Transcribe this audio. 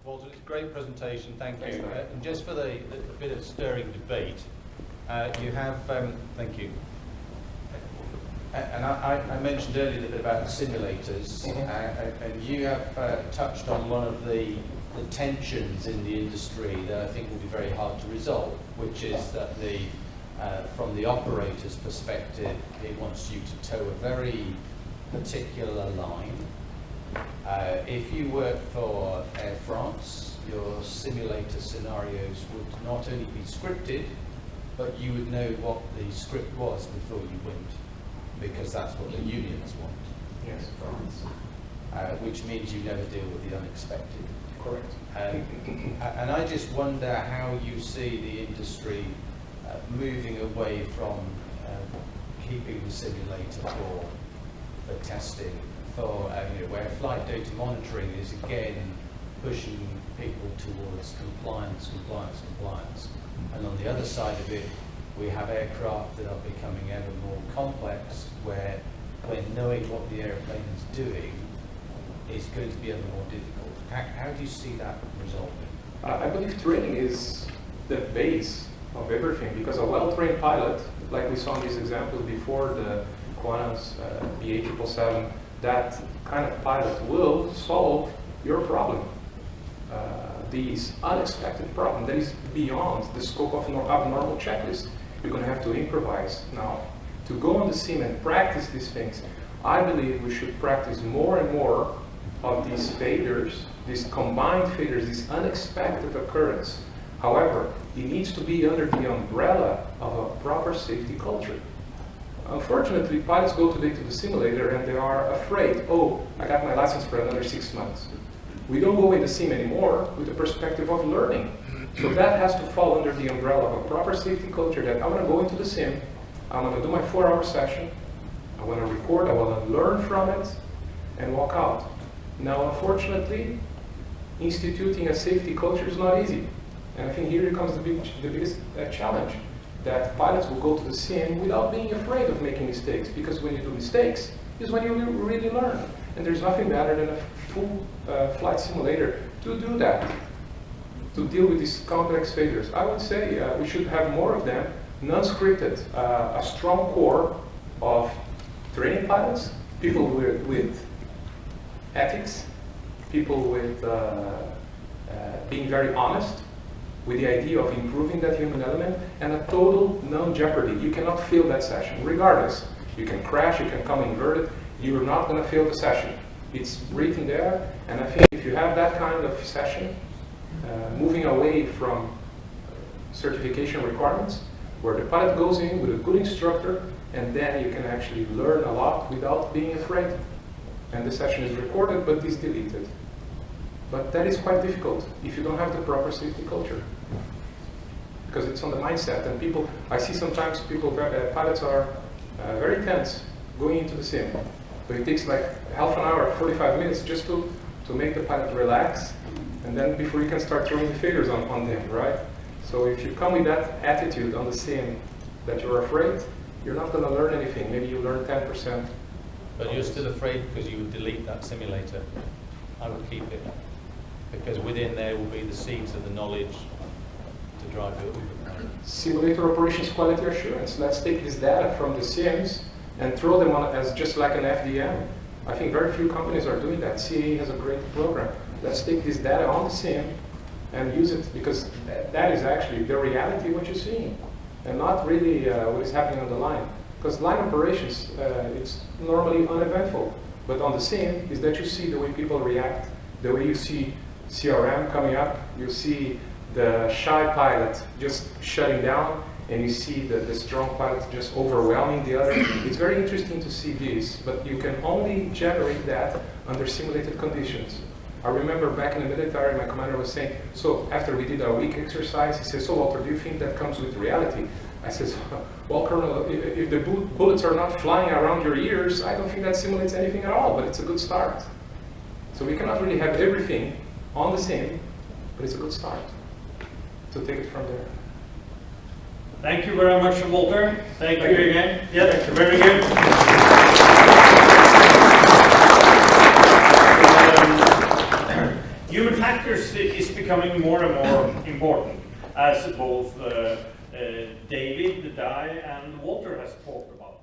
Walter, it's a great presentation, thank you. And just for the bit of stirring debate, you have, thank you. And I mentioned earlier that about simulators, and you have touched on one of the tensions in the industry that I think will be very hard to resolve, which is that from the operator's perspective, it wants you to toe a very particular line. If you work for Air France, your simulator scenarios would not only be scripted, but you would know what the script was before you went, because that's what the unions want. Yes, France. Which means you never deal with the unexpected. Correct. And I just wonder how you see the industry moving away from keeping the simulator for testing, for where flight data monitoring is again pushing people towards compliance. And on the other side of it, we have aircraft that are becoming ever more complex, where knowing what the airplane is doing is going to be ever more difficult. How do you see that resolving? I believe training is the base of everything, because a well-trained pilot, like we saw in these examples before, the Qantas, BA 777, that kind of pilot will solve your problem. These unexpected problem that is beyond the scope of normal checklist. You're going to have to improvise. Now, to go on the sim and practice these things, I believe we should practice more and more of these failures, these combined failures, this unexpected occurrence. However, it needs to be under the umbrella of a proper safety culture. Unfortunately, pilots go today to the simulator and they are afraid, oh, I got my license for another 6 months. We don't go in the sim anymore with the perspective of learning. So that has to fall under the umbrella of a proper safety culture, that I'm going to go into the sim, I'm going to do my 4-hour session, I want to record, I want to learn from it, and walk out. Now, unfortunately, instituting a safety culture is not easy. And I think here comes the biggest challenge, that pilots will go to the sim without being afraid of making mistakes, because when you do mistakes is when you really learn. And there's nothing better than a full flight simulator to do that, to deal with these complex failures. I would say we should have more of them, non-scripted, a strong core of training pilots, people with ethics, people with being very honest, with the idea of improving that human element, and a total non-jeopardy. You cannot fail that session, regardless. You can crash, you can come inverted, you're not going to fail the session. It's written there, and I think if you have that kind of session, moving away from certification requirements, where the pilot goes in with a good instructor, and then you can actually learn a lot without being afraid. And the session is recorded, but is deleted. But that is quite difficult if you don't have the proper safety culture, because it's on the mindset. And people, I see sometimes people, pilots are very tense going into the sim. So it takes like half an hour, 45 minutes just to make the pilot relax, and then before you can start throwing the figures on them, right? So if you come with that attitude on the sim that you're afraid, you're not going to learn anything. Maybe you learn 10%. But you're still afraid because you would delete that simulator. I would keep it, because within there will be the seeds of the knowledge to drive it. Simulator operations quality assurance. Let's take this data from the sims and throw them on as just like an FDM. I think very few companies are doing that. CAE has a great program. Let's take this data on the sim and use it, because that is actually the reality what you're seeing, and not really what is happening on the line. Because line operations, it's normally uneventful, but on the sim is that you see the way people react, the way you see CRM coming up, you see the shy pilot just shutting down, and you see the strong pilot just overwhelming the other. It's very interesting to see this, but you can only generate that under simulated conditions. I remember back in the military, my commander was saying, so after we did our week exercise, he says, so Walter, do you think that comes with reality? I says, well, Colonel, if the bullets are not flying around your ears, I don't think that simulates anything at all, but it's a good start. So we cannot really have everything on the sim, but it's a good start to take it from there. Thank you very much, Walter. Thank you again. Yeah, thank you. Very good. Human factors. factors is becoming more and more important, as both David, Dai, and Walter has talked about.